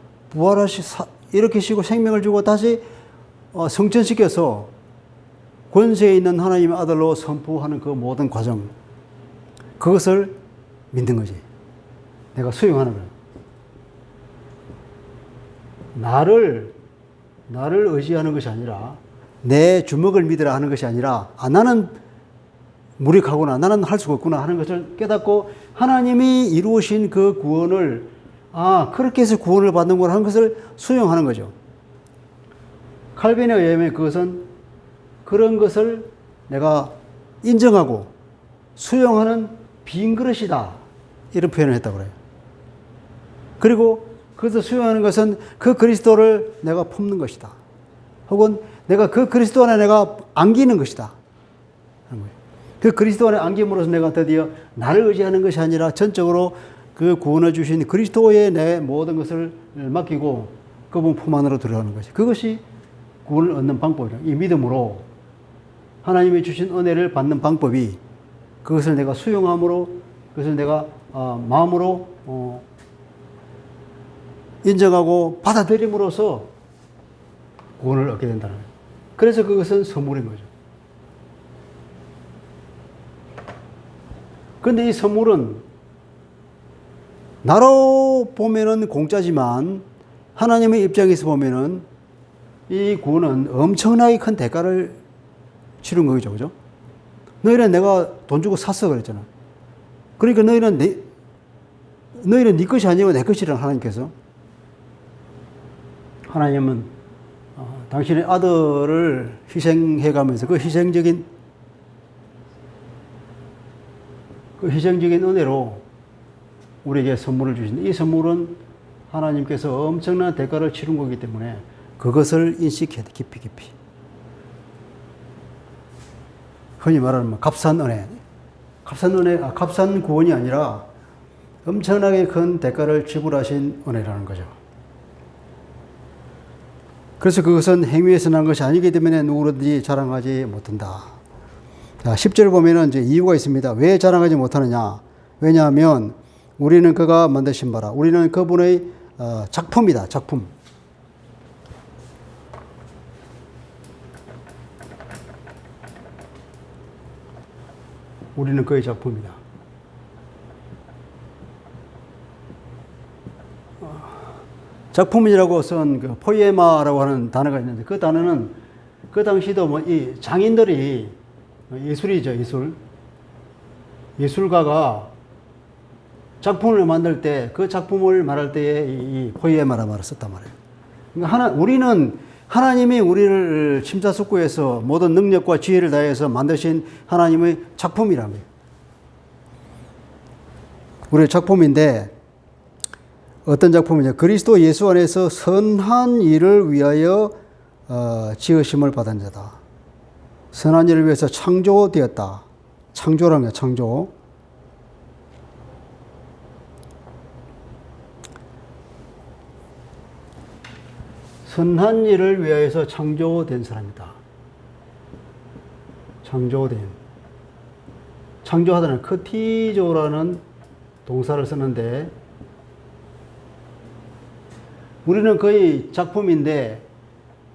일으키시고 생명을 주고 다시 성천시켜서 권세에 있는 하나님의 아들로 선포하는 그 모든 과정, 그것을 믿는 거지. 내가 수용하는 거야. 나를 의지하는 것이 아니라 내 주먹을 믿으라 하는 것이 아니라 나는 무력하구나, 나는 할 수가 없구나 하는 것을 깨닫고 하나님이 이루신 그 구원을 그렇게 해서 구원을 받는구나 하는 것을 수용하는 거죠. 칼빈에 의하면 그것은 그런 것을 내가 인정하고 수용하는 빈 그릇이다 이런 표현을 했다고 그래요. 그리고 그것을 수용하는 것은 그 그리스도를 내가 품는 것이다. 혹은 내가 그 그리스도 안에 내가 안기는 것이다. 그 그리스도 안에 안김으로써 내가 드디어 나를 의지하는 것이 아니라 전적으로 그 구원을 주신 그리스도의 내 모든 것을 맡기고 그분 품 안으로 들어가는 것이. 그것이 구원을 얻는 방법이다. 이 믿음으로 하나님이 주신 은혜를 받는 방법이 그것을 내가 수용함으로 그것을 내가 마음으로 인정하고 받아들임으로써 구원을 얻게 된다는 거예요. 그래서 그것은 선물인 거죠. 그런데 이 선물은 나로 보면은 공짜지만 하나님의 입장에서 보면은 이 구원은 엄청나게 큰 대가를 치른 거죠. 그죠? 너희는 내가 돈 주고 샀어 그랬잖아. 그러니까 너희는 네 것이 아니고 내 것이라는 하나님께서. 하나님은 당신의 아들을 희생해가면서 그 희생적인 은혜로 우리에게 선물을 주신다. 이 선물은 하나님께서 엄청난 대가를 치른 거기 때문에 그것을 인식해야 돼. 깊이. 흔히 말하는 값싼 은혜. 값싼 구원이 아니라 엄청나게 큰 대가를 지불하신 은혜라는 거죠. 그래서 그것은 행위에서 난 것이 아니기 때문에 누구든지 자랑하지 못한다. 자, 10절 보면은 이제 이유가 있습니다. 왜 자랑하지 못하느냐? 왜냐하면 우리는 그가 만드신 바라. 우리는 그분의 작품이다. 작품. 우리는 그의 작품이다. 작품이라고 쓴 그 포에마라고 하는 단어가 있는데 그 단어는 그 당시도 뭐 이 장인들이 예술이죠, 예술. 예술가가 작품을 만들 때 그 작품을 말할 때에 이 포이에마라는 썼단 말이에요. 그러니까 우리는 하나님이 우리를 심사숙고해서 모든 능력과 지혜를 다해서 만드신 하나님의 작품이라며. 우리의 작품인데 어떤 작품이냐? 그리스도 예수 안에서 선한 일을 위하여 지으심을 받은 자다. 선한 일을 위해서 창조되었다. 창조라는 거야, 창조. 선한 일을 위하여서 창조된 사람이다. 창조하다는 크티조라는 동사를 쓰는데 우리는 거의 작품인데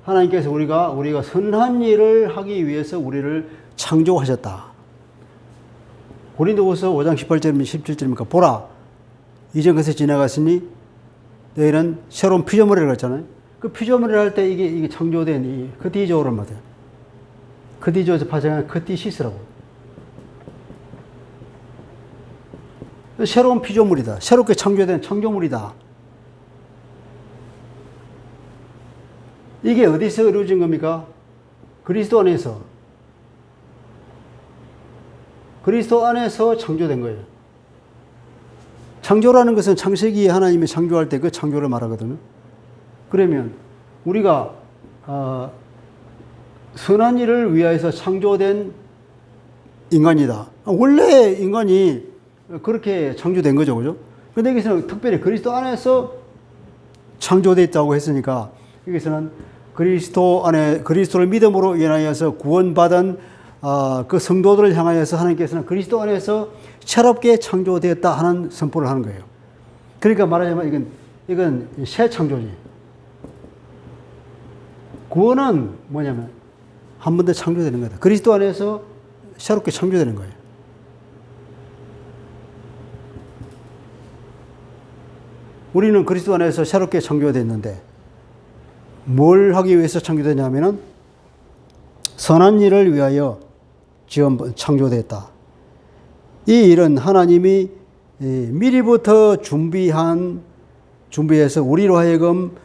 하나님께서 우리가 선한 일을 하기 위해서 우리를 창조하셨다. 고린도후서 5장 18절 17절입니까? 보라, 이전 것에 지나갔으니 너희는 새로운 피조물이라고 했잖아요. 그 피조물을 할 때 이게 창조된 이 크티조를 말해요. 크티조에서 파생한 크티시스라고. 새로운 피조물이다. 새롭게 창조된 창조물이다. 이게 어디서 이루어진 겁니까? 그리스도 안에서. 그리스도 안에서 창조된 거예요. 창조라는 것은 창세기에 하나님이 창조할 때 그 창조를 말하거든요. 그러면 우리가 선한 일을 위하여서 창조된 인간이다. 원래 인간이 그렇게 창조된 거죠, 그죠? 근데 여기서는 특별히 그리스도 안에서 창조됐다고 했으니까 여기서는 그리스도 안에 그리스도를 믿음으로 인하여서 구원받은 그 성도들을 향하여서 하나님께서는 그리스도 안에서 새롭게 창조되었다 하는 선포를 하는 거예요. 그러니까 말하자면 이건 새 창조지. 구원은 뭐냐면 한 번 더 창조되는 거다. 그리스도 안에서 새롭게 창조되는 거예요. 우리는 그리스도 안에서 새롭게 창조됐는데 뭘 하기 위해서 창조되냐면은 선한 일을 위하여 창조됐다. 이 일은 하나님이 미리부터 준비해서 우리로 하여금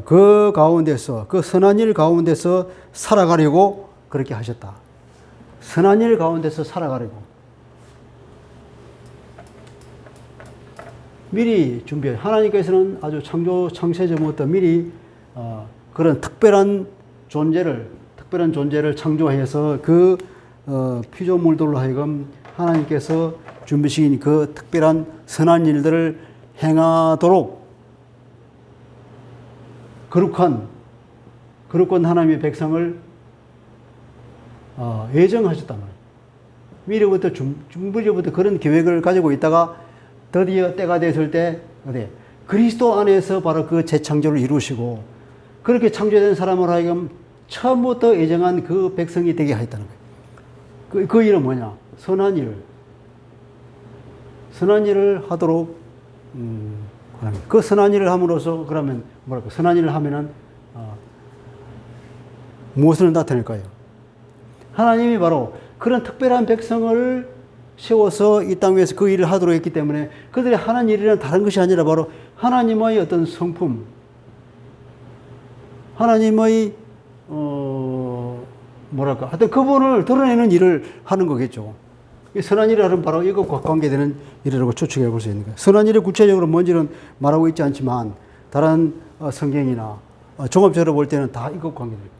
그 가운데서, 그 선한 일 가운데서 살아가려고 그렇게 하셨다. 선한 일 가운데서 살아가려고. 미리 준비해. 하나님께서는 아주 창세전부터 미리 그런 특별한 존재를 창조해서 그 피조물들로 하여금 하나님께서 준비시킨 그 특별한 선한 일들을 행하도록 거룩한 하나님의 백성을 예정하셨단 말이에요. 미리부터 준비부터 그런 계획을 가지고 있다가 드디어 때가 됐을 때 그리스도 안에서 바로 그 재창조를 이루시고 그렇게 창조된 사람으로 하여금 처음부터 예정한 그 백성이 되게 하였다는 거예요. 그 일은 뭐냐? 선한 일을 하도록 그 선한 일을 함으로써 그러면 선한 일을 하면은 무엇을 나타낼까요? 하나님이 바로 그런 특별한 백성을 세워서 이 땅 위에서 그 일을 하도록 했기 때문에 그들이 하는 일이란 다른 것이 아니라 바로 하나님의 어떤 성품, 하나님의 하여튼 그분을 드러내는 일을 하는 거겠죠. 선한 일을 하는 바로 이것과 관계되는 일이라고 추측해 볼 수 있는 거예요. 선한 일이 구체적으로 뭔지는 말하고 있지 않지만 다른 성경이나 종합적으로 볼 때는 다 이것 관계돼요.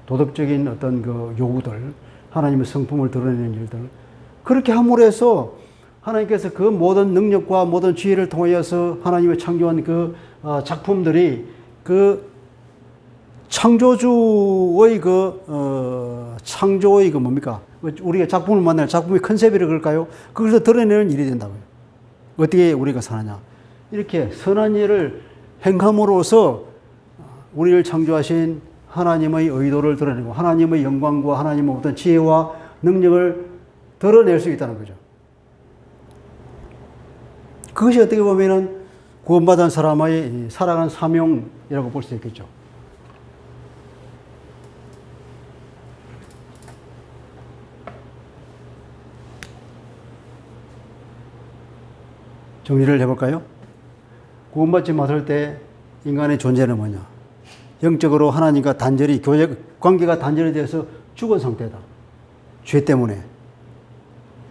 도덕적인 어떤 그 요구들, 하나님의 성품을 드러내는 일들. 그렇게 함으로 해서 하나님께서 그 모든 능력과 모든 지혜를 통하여서 하나님의 창조한 그 작품들이 그 창조주의 창조의 뭡니까? 우리가 작품을 만날 작품의 컨셉이라고 그럴까요? 그것을 드러내는 일이 된다고요. 어떻게 우리가 사느냐? 이렇게 선한 일을 행함으로써 우리를 창조하신 하나님의 의도를 드러내고 하나님의 영광과 하나님의 어떤 지혜와 능력을 드러낼 수 있다는 거죠. 그것이 어떻게 보면은 구원받은 사람의 살아간 사명이라고 볼 수 있겠죠. 정리를 해볼까요? 구원받지 못할 때 인간의 존재는 뭐냐? 영적으로 하나님과 단절이, 관계가 단절이 되어서 죽은 상태다. 죄 때문에.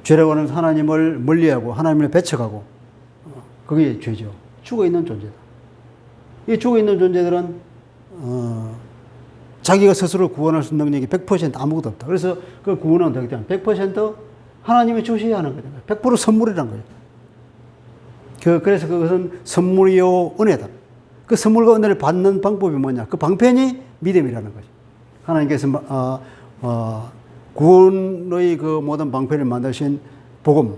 죄라고 하는 하나님을 멀리하고 하나님을 배척하고, 그게 죄죠. 죽어있는 존재다. 이 죽어있는 존재들은 자기가 스스로 구원할 수 있는 능력이 100% 아무것도 없다. 그래서 그 구원은 어떻게 되면 100% 하나님이 주셔야 하는 거예요. 100% 선물이란 거예요. 그래서 그것은 선물이요 은혜다. 그 선물과 은혜를 받는 방법이 뭐냐? 그 방편이 믿음이라는 거죠. 하나님께서 구원의 그 모든 방편을 만드신 복음,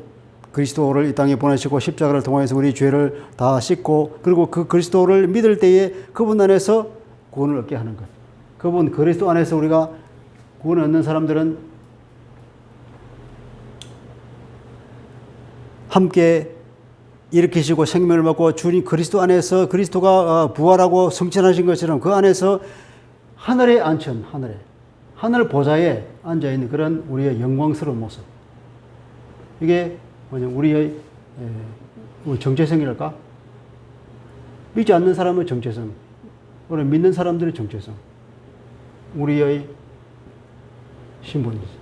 그리스도를 이 땅에 보내시고 십자가를 통해서 우리 죄를 다 씻고, 그리고 그 그리스도를 믿을 때에 그분 안에서 구원을 얻게 하는 것. 그분 그리스도 안에서 우리가 구원을 얻는 사람들은 함께 일으키시고 생명을 받고 주님 그리스도 안에서 그리스도가 부활하고 승천하신 것처럼 그 안에서 하늘에 앉힌 하늘 보좌에 앉아있는 그런 우리의 영광스러운 모습. 이게 뭐냐, 우리의 정체성이랄까? 믿지 않는 사람의 정체성, 우리 믿는 사람들의 정체성, 우리의 신분이지.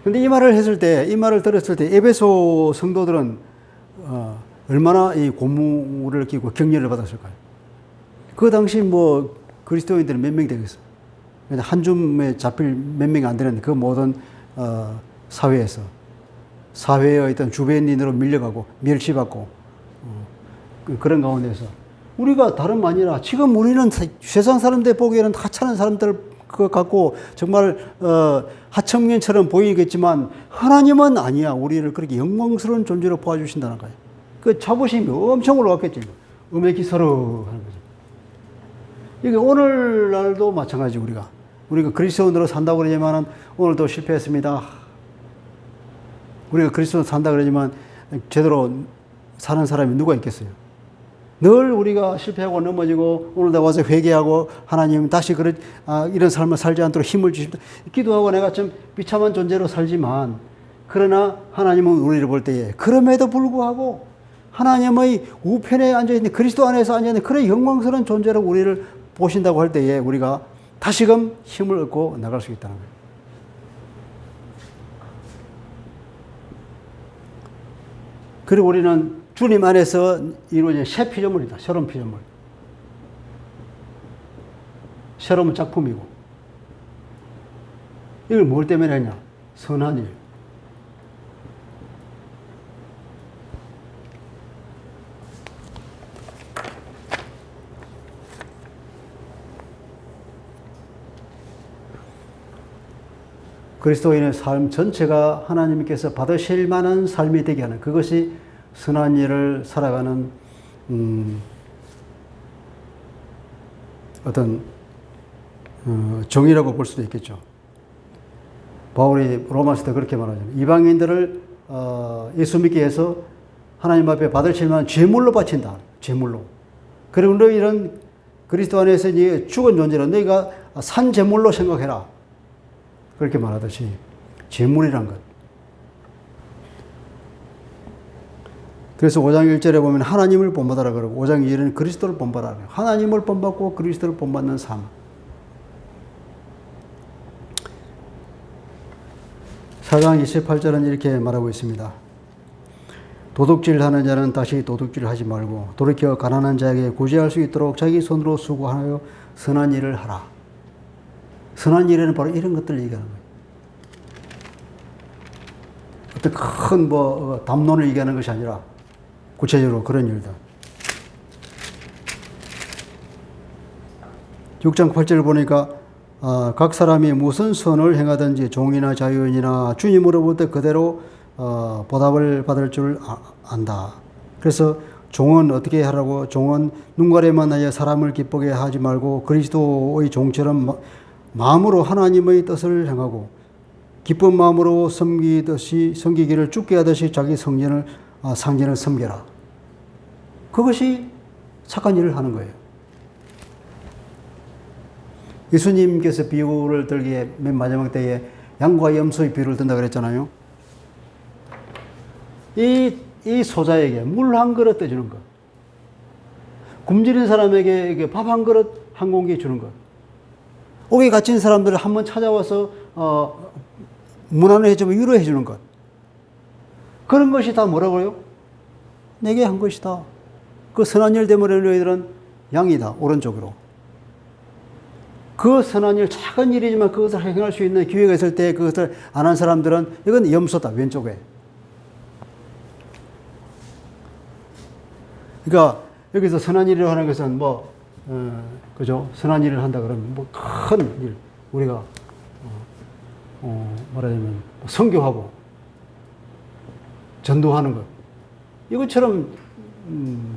근데 이 말을 했을 때, 이 말을 들었을 때, 에베소 성도들은, 얼마나 이 고무를 끼고 격려를 받았을까요? 그 당시 뭐, 그리스도인들은 몇 명이 되겠어요? 한 줌에 잡힐 몇 명이 안 되는 그 모든, 사회에서. 사회의 어떤 주변인으로 밀려가고, 멸시받고, 그런 가운데서. 우리가 다름 아니라, 지금 우리는 세상 사람들 보기에는 하찮은 사람들 그거 갖고 정말 하청년처럼 보이겠지만 하나님은 아니야. 우리를 그렇게 영광스러운 존재로 보아주신다는 거예요. 그 자부심이 엄청 올라왔겠죠. 음해기서로 하는 거죠. 이게 오늘날도 마찬가지. 우리가 그리스도인으로 산다고 그러지만 오늘도 실패했습니다. 우리가 그리스도인으로 산다 그러지만 제대로 사는 사람이 누가 있겠어요? 늘 우리가 실패하고 넘어지고 오늘도 와서 회개하고 하나님 다시 이런 삶을 살지 않도록 힘을 주십니다. 기도하고 내가 좀 비참한 존재로 살지만 그러나 하나님은 우리를 볼 때에 그럼에도 불구하고 하나님의 우편에 앉아있는 그리스도 안에서 앉아있는 그런 영광스러운 존재로 우리를 보신다고 할 때에 우리가 다시금 힘을 얻고 나갈 수 있다는 거예요. 그리고 우리는 주님 안에서 이루어진 새 피조물이다. 새로운 피조물. 새로운 작품이고. 이걸 뭘 때문에 하냐? 선한 일. 그리스도인의 삶 전체가 하나님께서 받으실 만한 삶이 되게 하는 그것이 선한 일을 살아가는 어떤 정의라고 볼 수도 있겠죠. 바울이 로마서도 그렇게 말하잖아요. 이방인들을 예수 믿게 해서 하나님 앞에 받으실 만한 제물로 바친다. 제물로. 그리고 너희는 그리스도 안에서 죽은 존재로 너희가 산 제물로 생각해라. 그렇게 말하듯이 제물이란 것. 그래서 5장 1절에 보면 하나님을 본받아라 그러고 5장 2절에는 그리스도를 본받아라. 하나님을 본받고 그리스도를 본받는 삶. 4장 28절은 이렇게 말하고 있습니다. 도둑질하는 자는 다시 도둑질하지 말고 돌이켜 가난한 자에게 구제할 수 있도록 자기 손으로 수고하여 선한 일을 하라. 선한 일에는 바로 이런 것들을 얘기하는 거예요. 어떤 큰 담론을 얘기하는 것이 아니라 구체적으로 그런 일들. 6장 8절을 보니까 각 사람이 무슨 선을 행하든지 종이나 자유인이나 주님으로부터 그대로 보답을 받을 줄 안다. 그래서 종은 어떻게 하라고? 종은 눈가리만 하여 사람을 기쁘게 하지 말고 그리스도의 종처럼 마음으로 하나님의 뜻을 행하고 기쁜 마음으로 섬기기를 죽게 하듯이 자기 상전을 섬겨라. 그것이 착한 일을 하는 거예요. 예수님께서 비유를 들기에 맨 마지막 때에 양과 염소의 비유를 든다 그랬잖아요. 이 소자에게 물 한 그릇 떠주는 것. 굶주린 사람에게 밥 한 그릇 한 공기 주는 것. 옥에 갇힌 사람들을 한번 찾아와서 문안을 해주면 위로해 주는 것. 그런 것이 다 뭐라고요? 내게 한 것이다. 그 선한 일 되므로 너희들은 양이다. 오른쪽으로. 그 선한 일, 작은 일이지만 그것을 행할 수 있는 기회가 있을 때 그것을 안 한 사람들은 이건 염소다. 왼쪽에. 그러니까 여기서 선한 일을 하는 것은 그죠? 선한 일을 한다 그러면 큰 일. 우리가 말하자면 선교하고 전도하는 것. 이것처럼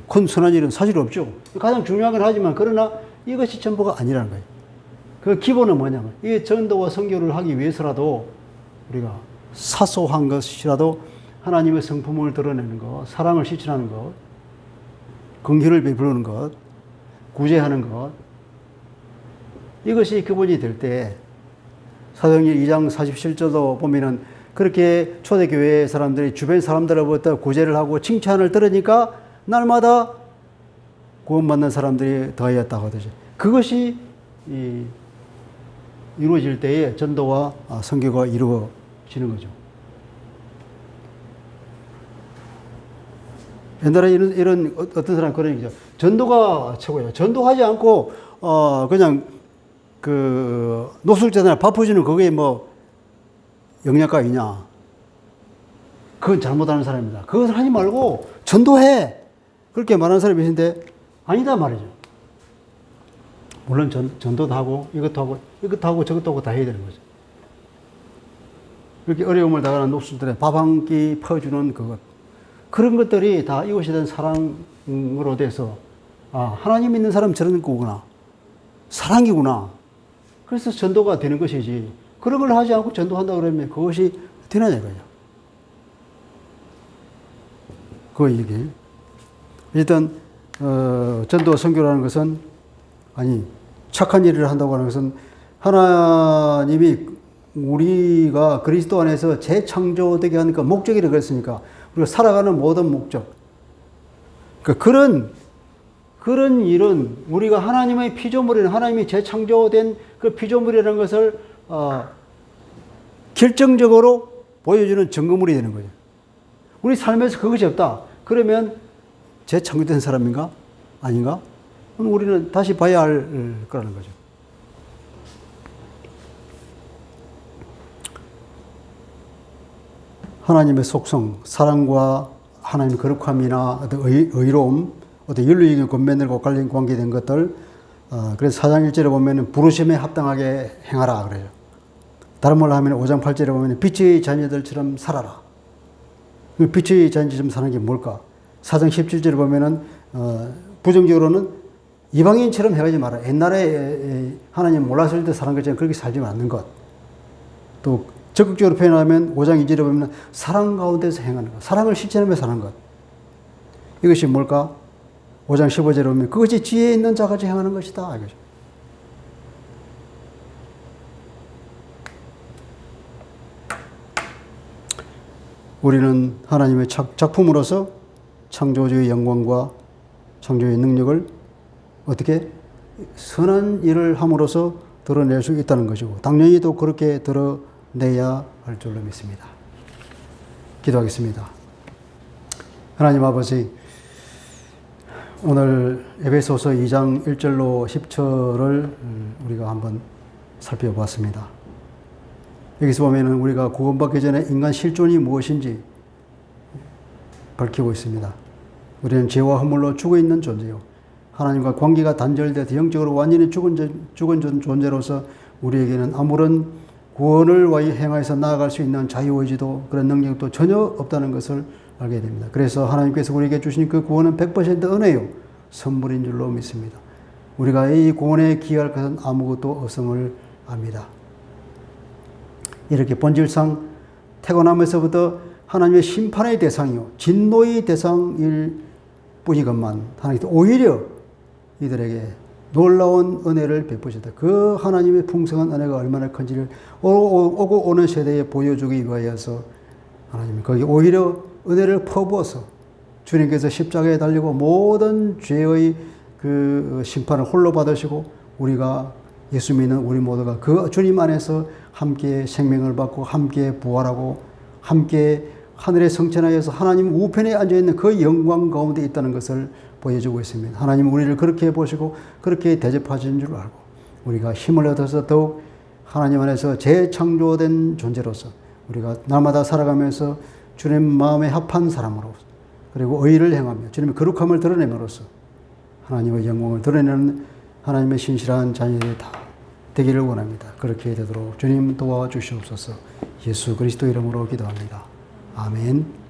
큰 선한 일은 사실 없죠. 가장 중요한 건 하지만 그러나 이것이 전부가 아니라는 거예요. 그 기본은 뭐냐면 이 전도와 선교를 하기 위해서라도 우리가 사소한 것이라도 하나님의 성품을 드러내는 것, 사랑을 실천하는 것, 긍휼을 베푸는 것, 구제하는 것, 이것이 기본이 될 때 사도행전 2장 47절도 보면은 그렇게 초대교회 사람들이 주변 사람들로부터 구제를 하고 칭찬을 들으니까 날마다 구원받는 사람들이 더하였다고 하듯이 그것이 이루어질 때에 전도와 선교가 이루어지는 거죠. 옛날에 이런 어떤 사람이 그런 얘기죠. 전도가 최고예요. 전도하지 않고 그냥 그 노숙자들 밥 퍼주는 그게 뭐 영양가 있냐? 그건 잘못하는 사람입니다. 그것을 하지 말고 전도해. 그렇게 말하는 사람이 있는데 아니다 말이죠. 물론 전도도 하고 이것도 하고 저것도 하고 다 해야 되는 거죠. 이렇게 어려움을 당하는 녹수들의 밥 한 끼 퍼주는 그것. 그런 것들이 다 이것에 대한 사랑으로 돼서 하나님 믿는 사람 저런 거구나. 사랑이구나. 그래서 전도가 되는 것이지. 그런 걸 하지 않고 전도한다 그러면 그것이 되느냐 이거죠. 그 얘기. 일단 전도 선교라는 것은 착한 일을 한다고 하는 것은 하나님이 우리가 그리스도 안에서 재창조되게 하는 그 목적이라 그랬으니까 우리가 살아가는 모든 목적. 그런 일은 우리가 하나님의 피조물인 하나님이 재창조된 그 피조물이라는 것을 결정적으로 보여주는 증거물이 되는 거예요. 우리 삶에서 그것이 없다. 그러면 재창조된 사람인가? 아닌가? 우리는 다시 봐야 할 거라는 거죠. 하나님의 속성, 사랑과 하나님의 거룩함이나 어떤 의로움, 어떤 윤리적인 권면들과 관계된 것들, 그래서 4장 1절에 보면 부르심에 합당하게 행하라 그래요. 다른 말로 하면 5장 8절에 보면 빛의 자녀들처럼 살아라. 빛의 자녀들처럼 사는 게 뭘까? 4장 17절에 보면은 부정적으로는 이방인처럼 해가지 마라. 옛날에 하나님 몰랐을 때 사는 것처럼 그렇게 살지 않는 것. 또 적극적으로 표현하면 5장 2절에 보면 사랑 가운데서 행하는 것. 사랑을 실천하며 사는 것. 이것이 뭘까? 5장 15절에 보면 그것이 지혜 있는 자같이 행하는 것이다. 이거죠. 우리는 하나님의 작품으로서 창조주의 영광과 창조의 능력을 어떻게 선한 일을 함으로써 드러낼 수 있다는 것이고 당연히 또 그렇게 드러내야 할 줄로 믿습니다. 기도하겠습니다. 하나님 아버지, 오늘 에베소서 2장 1절로 10절을 우리가 한번 살펴보았습니다. 여기서 보면은 우리가 구원받기 전에 인간 실존이 무엇인지 밝히고 있습니다. 우리는 죄와 허물로 죽어 있는 존재요. 하나님과 관계가 단절돼서 영적으로 완전히 죽은 존재로서 우리에게는 아무런 구원을 행하여서 나아갈 수 있는 자유의지도 그런 능력도 전혀 없다는 것을 알게 됩니다. 그래서 하나님께서 우리에게 주신 그 구원은 100% 은혜요. 선물인 줄로 믿습니다. 우리가 이 구원에 기여할 것은 아무것도 없음을 압니다. 이렇게 본질상 태어나면서부터 하나님의 심판의 대상이요. 진노의 대상일 뿐이건만 하나님께서 오히려 이들에게 놀라운 은혜를 베푸셨다. 그 하나님의 풍성한 은혜가 얼마나 큰지를 오고 오는 세대에 보여주기 위하여서 하나님이 거기 오히려 은혜를 퍼부어서 주님께서 십자가에 달리고 모든 죄의 그 심판을 홀로 받으시고 우리가 예수 믿는 우리 모두가 그 주님 안에서 함께 생명을 받고 함께 부활하고 함께 하늘의 성천하에서 하나님 우편에 앉아있는 그 영광 가운데 있다는 것을 보여주고 있습니다. 하나님은 우리를 그렇게 보시고 그렇게 대접하신 줄 알고 우리가 힘을 얻어서 더욱 하나님 안에서 재창조된 존재로서 우리가 날마다 살아가면서 주님 마음에 합한 사람으로 그리고 의를 행하며 주님의 거룩함을 드러내므로써 하나님의 영광을 드러내는 하나님의 신실한 자녀들이 다 되기를 원합니다. 그렇게 되도록 주님 도와주시옵소서. 예수 그리스도 이름으로 기도합니다. 아멘.